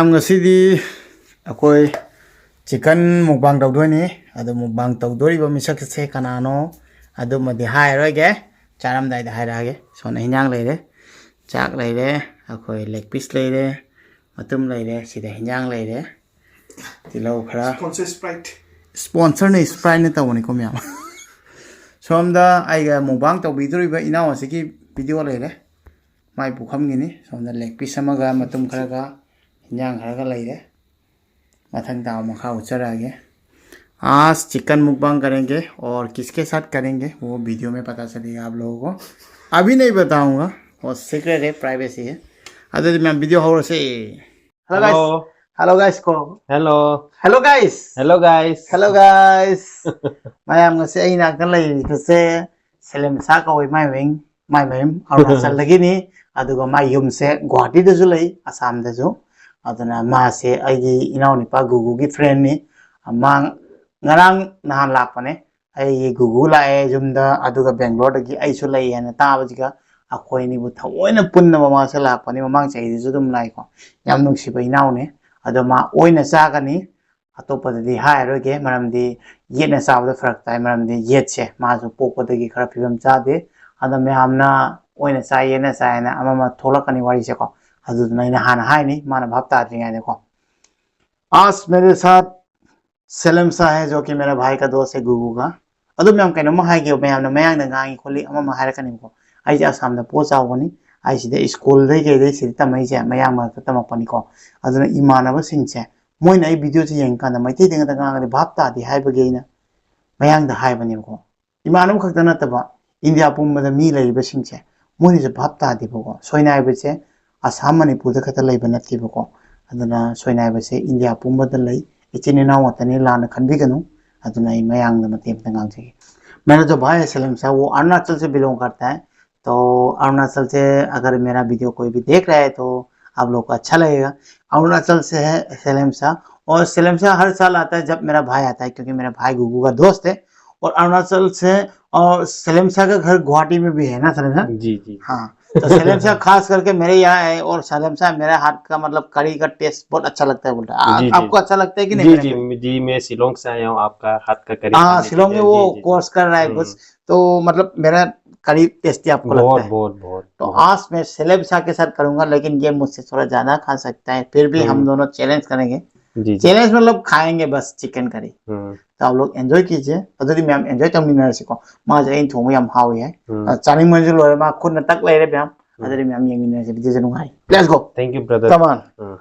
ꯃꯌꯥꯝ ꯉꯁꯤꯗꯤ ꯑꯩꯈꯣꯏ ꯆꯤꯀꯟ ꯃꯨꯛꯕꯥꯡ ꯇꯧꯗꯣꯏꯅꯤ ꯑꯗꯣ ꯃꯨꯛꯕꯥꯡ ꯇꯧꯗꯣꯔꯤꯕ ꯃꯤꯁꯛꯁꯦ ꯀꯅꯥꯅꯣ ꯑꯗꯨꯃꯗꯤ ꯍꯥꯏꯔꯣꯏꯒꯦ ꯆꯥꯔꯝꯗꯥꯏꯗ ꯍꯥꯏꯔꯛꯑꯒꯦ ꯁꯣꯝꯗ ꯍꯤꯟꯖꯥꯡ ꯂꯩꯔꯦ ꯆꯥꯛ ꯂꯩꯔꯦ ꯑꯩꯈꯣꯏ ꯂꯦग ꯄꯤꯁ ꯂꯩꯔꯦ ꯃꯇꯨꯝ ꯂꯩꯔꯦ ꯁꯤꯗ ꯍꯤꯟꯖꯥꯡ ꯂꯩꯔꯦ ꯇꯤꯜꯍꯧ ꯈꯔ ꯁ꯭ꯄꯣꯟꯁꯔꯅ ꯁ꯭ꯄ꯭ꯔꯥꯏꯠꯅ ꯇꯧꯕꯅꯤꯀꯣ ꯃꯌꯥꯝ ꯁꯣꯝꯗ ꯑꯩꯒ ꯃꯨꯛꯕꯥꯡ ꯇꯧꯕꯤꯗꯣꯔꯤꯕ ꯏꯅꯥꯎ ꯑꯁꯤꯒꯤ ꯚꯤꯗꯤꯑꯣ ꯂꯩꯔꯦ माई पुखमगिनी सोमदा लेग पीस मतुम खरगा हिंजांग खरगा लैरे मथंग दाव मखा उचरागे आज चिकन मुकबांग करेंगे और किसके साथ करेंगे वो वीडियो में पता चलेगा आप लोगों को अभी नहीं बताऊंगा और सीक्रेट है प्राइवेसी है अदर मैं वीडियो हो से हेलो गाइस हेलो गाइस को hello hello guys hello guys hello guys मैं am ngase ai na kan lai se selem sa ka oi mai wing mai mai arunachal lagi ni aduga ma yum se Guwahati da ju lai Assam da ju aduna ma se ai gi inau ni pa gugu gi friend ni ma ngarang nahan lakpane ai gugu la e jum da aduga Bangalore da gi ai su lai yana ta ba jiga akhoi ni bu thawoina punna ma se lakpane mamang chai ju dum lai ko yam nungsi ba inau ne aduma oina cha ga ni atopadi hairoge maramdi yetna sabda farak tai maramdi yetse masu pokodagi khara phibam chade ada myamna oina cha yena cha na amama tholakani wari se ko adu naina hana haini mana bhab ta dringa ne को आज मेरे साथ सेलम सा है जो कि मेरा भाई का दोस्त है गुगु का अदु मैम कनो मा हाई गे मैम मयांग ना गांगी खोली अमा हारकनी को आई जा आसाम दा पोचावनी आई सिदे स्कूल दे गे दे सिदे तमै जे मयांग मा तमपनी को अदुना इमानब सिंचे मोइना आई वीडियो से यंग काना मैते देंगा गांगी भाब ता दी हाइब गेना मयांग दा हाइबनी को इमानब खक्ता नतबा इंडिया पुमदा मी लैब सिंचे मोइनि जे भाब ता दी को सोइना बचे आसाम मणिपुर दा खता लैब नतिबो को अदुना सोइना बचे इंडिया पुमदा लै इचिन नाव तने लाना खनबिगनु अदुना ई मयांग दा मते तंगांग जे मेरा जो भाई है सलीम साहब वो अरुणाचल से बिलोंग करता है तो अरुणाचल से अगर मेरा वीडियो कोई भी देख रहा है तो आप लोग को अच्छा लगेगा अरुणाचल से है सलीम साहब और सलीम साहब हर साल आता है जब मेरा भाई आता है क्योंकि मेरा भाई गुगू का दोस्त है और अरुणाचल से और सलीम साहब का घर गुवाहाटी में भी है ना सलीम साहब जी जी हाँ तो सलीम साहब खास करके मेरे यहाँ है और सलीम साहब मेरे हाथ का मतलब करी का टेस्ट बहुत अच्छा लगता है बोलता है आपको अच्छा लगता है कि नहीं जी जी जी मैं शिलोंग से आया हूँ आपका हाथ का करी हाँ शिलोंग में वो कोर्स कर रहा है कुछ तो मतलब मेरा करी टेस्टी आपको लगता है बहुत बहुत तो आज मैं सेलेब शाह के साथ करूंगा लेकिन ये मुझसे थोड़ा ज्यादा खा सकता है फिर भी हम दोनों चैलेंज करेंगे चैलेंज मतलब खाएंगे बस चिकन करी तो आप लोग एंजॉय कीजिए अदुदी मैम एंजॉय तमिनरसिको माजे इन थोंग याम हावी है चानिंग मंजु लोरे मा खुद न तक लेरे मैम अदुदी मैम यंगिनरसि वीडियो से नुंगाई let's go thank you brother come on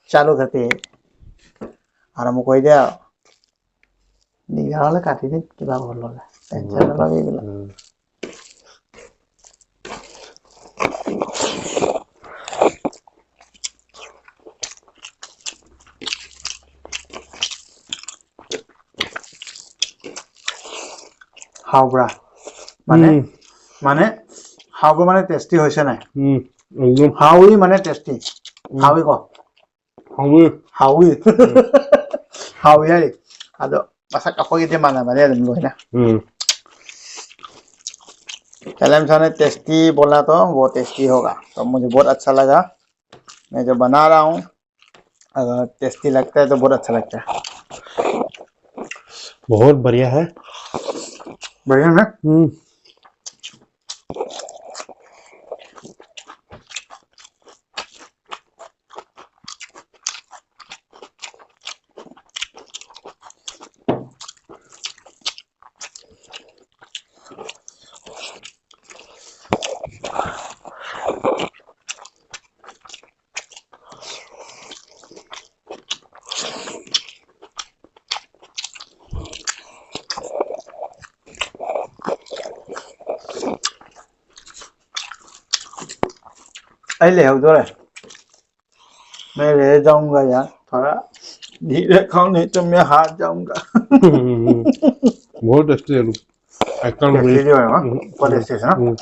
चालू करते हैं और हम कोई दे निगाले काटी दे कि बात बोल लो टेंशन ना लगे हावब्रा माने माने हावब्रा माने टेस्टी होइसे ना हावी माने टेस्टी हावी को हावी हावी हावी है अदो मसक अखोई दे माना माने दम लोइना सलेम साहब ने टेस्टी बोला तो वो टेस्टी होगा तो मुझे बहुत अच्छा लगा मैं जो बना रहा हूँ अगर टेस्टी लगता है तो बहुत अच्छा लगता है बहुत बढ़िया है बढ़िया ना ले मैं ले जाऊंगा यार थोड़ा धीरे खाओ नहीं तो मैं हार जाऊंगा बहुत टेस्टी है टेस्टी है ना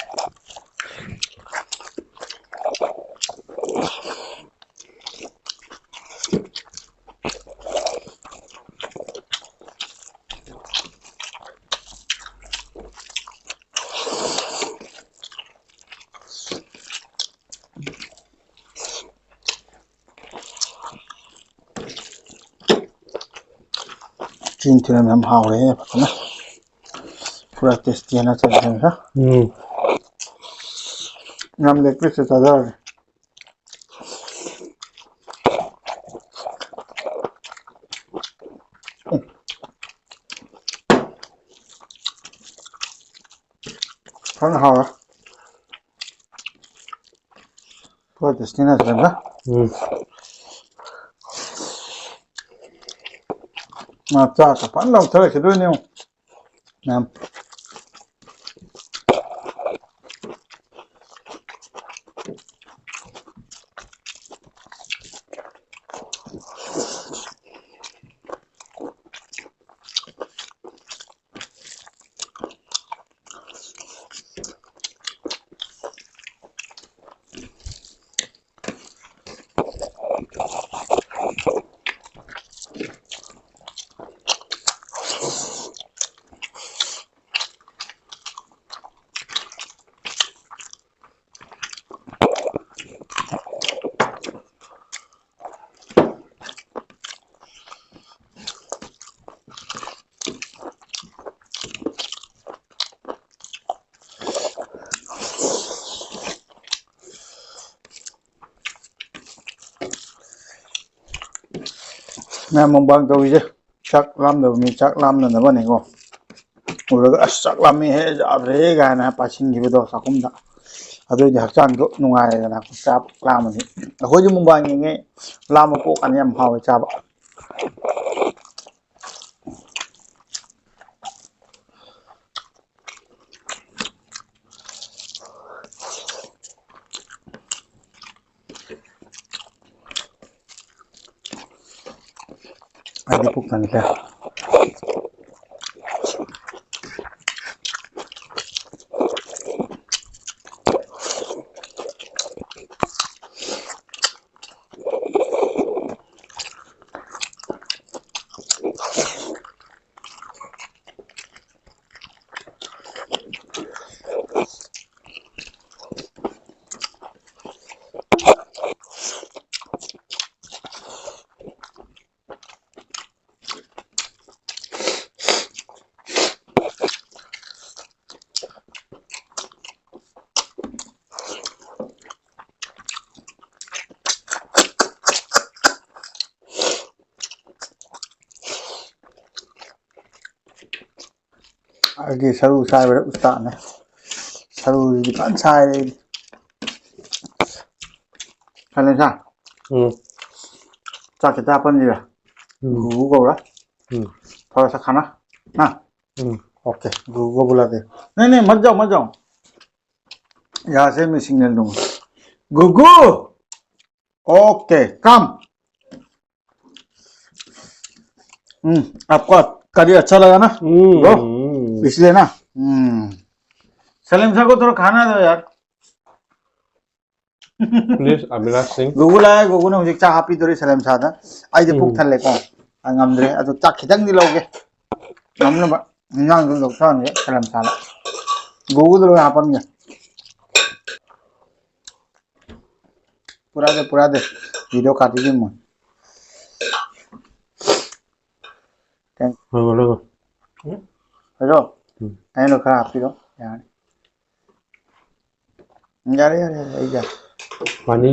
तीन तीन में हम हाव रहे हैं पता ना पूरा टेस्टी है ना चल रहा है हम देखते से ताजा हाव पूरा टेस्टी ना चल रहा चा का पान लाओ थोड़ा किधर नहीं हो मैम मैं मुंबई तो विजय चक लाम दो मी चक लाम ना बने को उरग चक लाम में है अरे गाना पासिंग की दो साकुम दा अदो हक्चांग को नुंगाय ना चाप लाम नि अखोज मुंबई nge लाम को अन यम हाव चाब आदि पुक तन क्या आगे सरू साय बड़े उस्ताद ने सरू जी पान साय खाने सा चा के अपन जी गु को रा थोड़ा सा खाना ना ओके गु को बुला दे नहीं नहीं मत जाओ यहाँ से मैं सिग्नल दूंगा गुगु ओके कम आपको करी अच्छा लगा ना इसलिए ना सलीम साहब को थोड़ा खाना दो यार प्लीज अभिलाष सिंह गुगु लाया गुगु ने मुझे चाह हापी दोरी सलीम साहब आई दे पुक थले को ngam dre adu tak khitang di loge ngam na ba ngang du lok tan ge Salim साहब गुगु दो हापन ge पूरा दे वीडियो काट दी मैं हेलो आई लो खराब पी दो यार यार पानी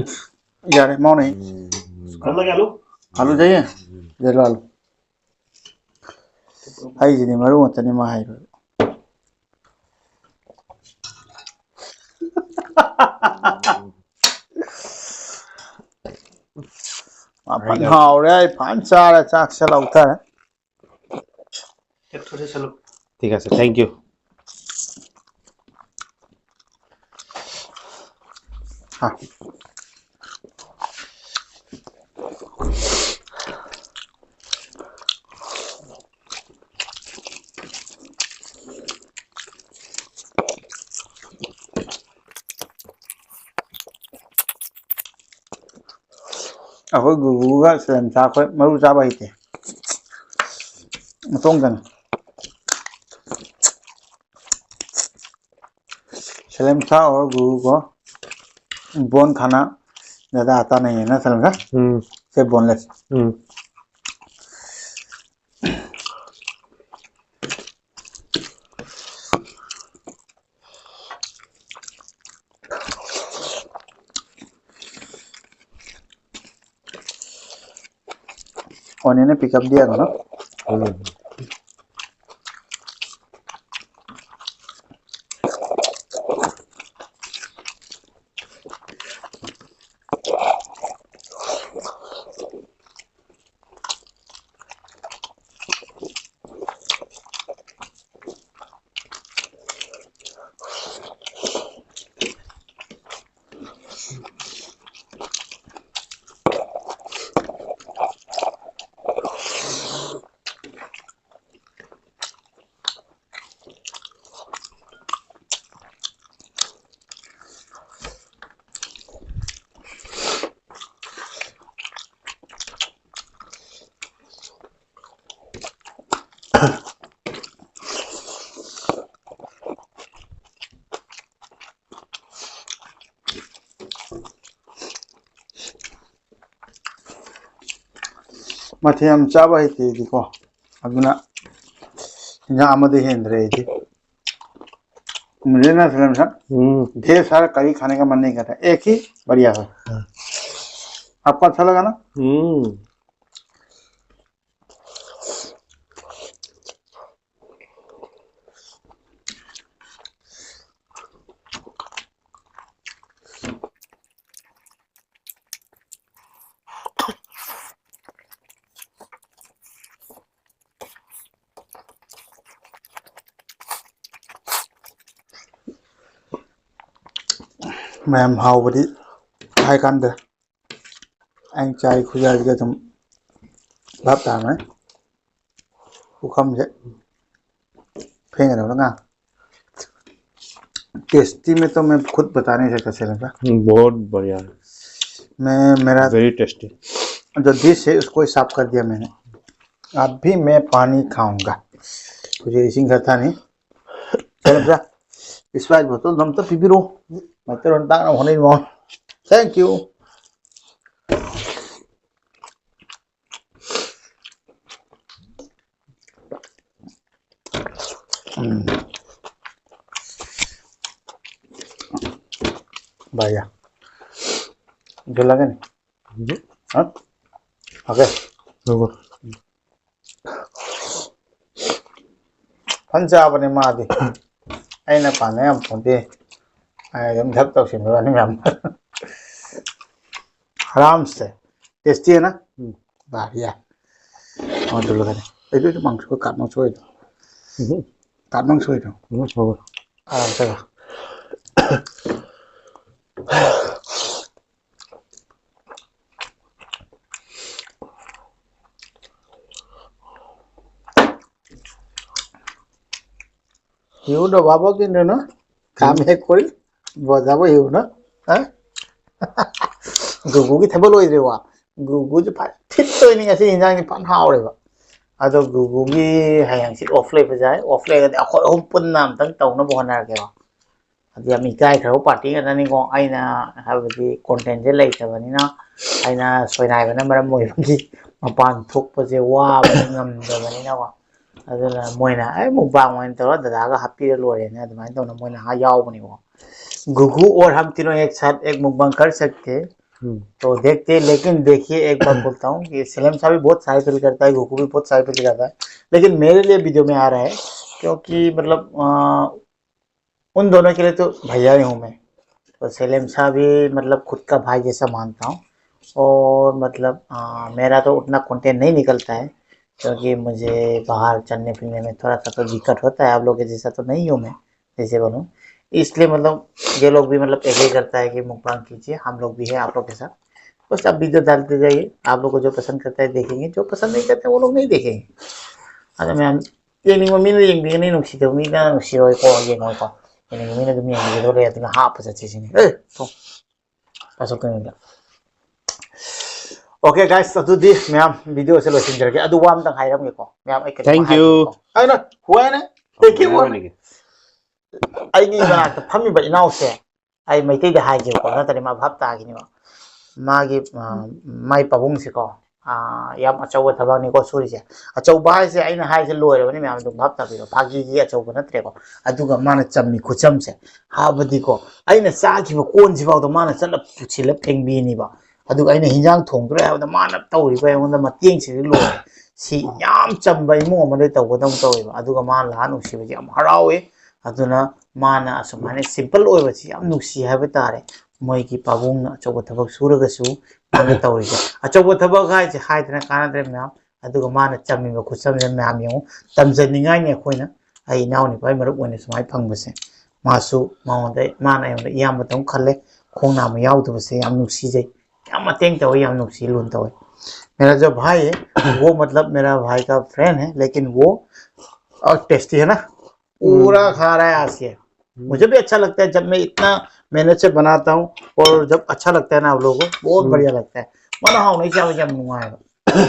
यार mau नहीं आलू चाहिए दे लो आलू आई जी ने मरू तने मा है अपन हाव रे पांच चार चाक से लौटा है थोड़े चलो ठीक है सर थैंक यू हाँ अखोई गुगुगा सलेम सा खोई मरु चाबा हिते मतोंग जन सलेम सा और गुगु को बोन खाना ज्यादा आता नहीं है ना सलेम सा से बोनलेस ऑनियन पिकअप दिया ना मथे हम चाबा है दिको अगुना यहाँ आमदे हेंद्रे थी मुझे ना फिल्म सा ढेर सारा करी खाने का मन नहीं करता एक ही बढ़िया है आपको अच्छा लगा ना मैम हाउ बड़ी हाई कंदर anh trai खुजा के तुम भाप ताम है उखम से फेंक रहा हूँ ना टेस्टी में तो मैं खुद बता नहीं सकता चलेगा बहुत बढ़िया मैं मेरा वेरी टेस्टी जो डिश है उसको ही साफ कर दिया मैंने अब भी मैं पानी खाऊंगा मुझे इसी करता नहीं चलेगा इस बार बोतल दम तो पी रो मैं तो रंटा ना होने वाला थैंक यू बढ़िया जो लगे नहीं हाँ ओके पंजाब ने मादी ऐना पाने हम फोंटे एकदम धप तक सिंह वाले में हम आराम से टेस्टी है ना बढ़िया और जो लगे नहीं ये जो मांस को काटना चाहिए काटना चाहिए आराम से hiểu đâu bao cái nữa nó cảm thấy cuối vừa ra bao hiểu nó hả gugu cái thằng bao lôi rồi à gugu chứ phải thích tôi nên cái gì cái phản hào rồi à rồi gugu cái hàng xịt offline phải trái offline cái khỏi hôm pun nam tăng tàu nó bỏ ra kìa thì mình cái khẩu party cái này ngon ai na hay cái content cái lấy cái này nó ai na xoay này nó mà mồi cái mà pan thuốc bây giờ wow ngầm rồi cái này nó aduna moina ai mukbang moin to dada ga happy lore ne adumai to na moina ha yaw bani wo गुगु और हम तीनों एक साथ एक मुकबंग कर सकते तो देखते हैं लेकिन देखिए एक बात बोलता हूँ कि सलेम साहब भी बहुत सहाय फील करता है गुगु भी बहुत सहाय फील करता है लेकिन मेरे लिए वीडियो में आ रहा है क्योंकि मतलब उन दोनों के लिए तो भैया ही हूँ मैं तो सलेम साहब भी मतलब खुद का भाई जैसा मानता हूँ और मतलब मेरा तो उतना कंटेंट नहीं निकलता है क्योंकि मुझे बाहर चलने फिरने में थोड़ा सा तो दिक्कत होता है आप लोगों के जैसा तो नहीं हूँ मैं जैसे बोलूँ इसलिए मतलब ये लोग भी मतलब एग्री करता है कि मुकबांग कीजिए हम लोग भी है आप लोग के साथ बस आप वीडियो डालते जाइए आप लोग को जो पसंद करता है देखेंगे जो पसंद नहीं करते वो लोग नहीं देखेंगे अगर मैं ये नहीं मम्मी ने एक भी नहीं नुकसी तो मम्मी का नुकसी रोई को ये कोई को ये नहीं मम्मी ने तो मैं ये तो ले तो हाँ पसंद चीज़ नहीं तो pasok ko nila okay guys adudi ma'am video sa losin jirage adu wam tang hairam ko ma'am ay Thank you. ay na huwag na thank you ay ni ba ta phami ba inaw se ay may tay da haji ko na tani ma bhap ta gini magi mai pabung si ko yam achawa thabang ni ko suri se achaw ba se ay na hai se loy ba ni ma'am dum bhap ta bi phagi gi achaw ba na tre ko aduga mana chammi khucham se ha badi ko ay na sa ki ba kon ji ba do mana chala puchi la peng bi ni ba ꯑꯗꯨꯒ ꯑꯩꯅ ꯍꯤꯟꯖꯥꯡ ꯊꯣꯡꯗ꯭ꯔꯦ ꯍꯥꯏꯕꯗ ꯃꯥꯅ ꯇꯧꯔꯤꯕ ꯑꯩꯉꯣꯟꯗ ꯃꯇꯦꯡꯁꯤꯗꯤ ꯂꯣꯏꯔꯦ ꯁꯤ ꯌꯥꯝ ꯆꯝꯕ ꯏꯃꯨꯡ ꯑꯃꯗ ꯇꯧꯒꯗꯧ ꯇꯧꯋꯦꯕ ꯑꯗꯨꯒ ꯃꯥꯅ ꯂꯥꯛ ꯅꯨꯡꯁꯤꯕꯁꯤ ꯌꯥꯝ ꯍꯔꯥꯎꯋꯦ ꯑꯗꯨꯅ ꯃꯥꯅ ꯑꯁꯨꯃꯥꯏꯅ ꯁꯤꯝꯄꯜ ꯑꯣꯏꯕꯁꯤ ꯌꯥꯝ ꯅꯨꯡꯁꯤ ꯍꯥꯏꯕ ꯇꯥꯔꯦ ꯃꯣꯏꯒꯤ ꯄꯥꯕꯨꯡꯅ ꯑꯆꯧꯕ ꯊꯕꯛ ꯁꯨꯔꯒꯁꯨ ꯃꯥꯅ ꯇꯧꯔꯤꯁꯦ ꯑꯆꯧꯕ ꯊꯕꯛ ꯍꯥꯏꯁꯦ ꯍꯥꯏꯗꯅ ꯀꯥꯟꯅꯗ꯭ꯔꯦ ꯃꯌꯥꯝ ꯑꯗꯨꯒ ꯃꯥꯅ ꯆꯝꯃꯤꯕ ꯈꯨꯠꯆꯝꯁꯦ ꯃꯌꯥꯝ ꯌꯦꯡꯉꯨ ꯇꯝꯖꯅꯤꯡꯉꯥꯏꯅꯤ ꯑꯩꯈꯣꯏꯅ ꯑꯩ ꯏꯅꯥꯎꯅꯨꯄꯥꯒꯤ ꯃꯔꯨꯞ ꯑꯣꯏꯅ ꯁꯨꯃꯥꯏꯅ ꯐꯪꯕꯁꯦ ꯃꯥꯁꯨ ꯃꯉꯣꯟꯗ ꯃꯥꯅ ꯑꯩꯉꯣꯟꯗ ꯏꯌꯥꯝꯕꯗꯧ ꯈꯜꯂꯦ ꯈꯣꯡ ꯅꯥꯝꯃ ꯌꯥꯎꯗꯕꯁꯦ ꯌꯥम नुसीजै क्या मतेंग तवे याम नुसी लून तवे मेरा जो भाई है वो मतलब मेरा भाई का फ्रेंड है लेकिन वो और टेस्टी है ना पूरा खा रहा है आज के मुझे भी अच्छा लगता है जब मैं इतना मेहनत से बनाता हूँ और जब अच्छा लगता है ना आप लोगों को बहुत बढ़िया लगता है मना हाँ नहीं चाहे जब नुआएगा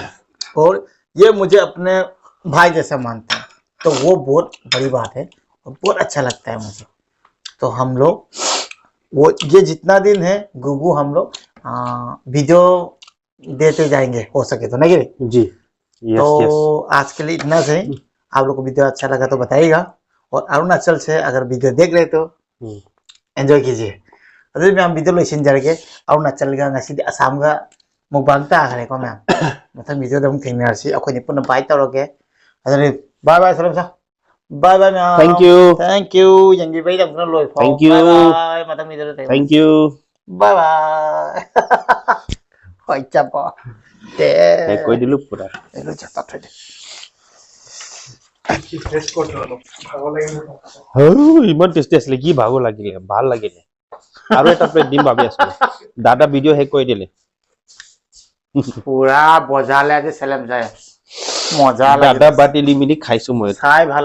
और ये मुझे अपने भाई जैसा मानता है तो वो बहुत बड़ी बात है और बहुत अच्छा लगता है मुझे तो हम लोग वो ये जितना दिन है गुगु हम लोग वीडियो देते जाएंगे हो सके तो नहीं जी यस तो आज के लिए इतना सही आप लोग को वीडियो अच्छा लगा तो बताइएगा और अरुणाचल से अगर वीडियो देख रहे तो एंजॉय कीजिए अभी मैं वीडियो लोशन जरगे अरुणाचल का ngasi असम का मुकबांग ताखरेको मैम मथंग वीडियो दम थेंगनारसी अखोइनि पुन्ना बाय तौरगे अदनि बाय बाय सलाम सा bye bye ma'am thank you यंगी बाय दम लोय फो Thank you. बाय मथंग वीडियो थे थैंक यू बाय बाय होय चापो ते कोई दिलु पूरा एलो चापा थे ইমান টেষ্টি আছিলে কি ভাগো লাগিলে ভাল লাগিলে আৰু এটা প্লেট দিম ভাবি আছো দাদা ভিডিও হেক কৰি দিলে পুৰা বজালে আজি চেলেম যায় মজা লাগে দাদা বাটি লিমিনি খাইছো মই খাই ভাল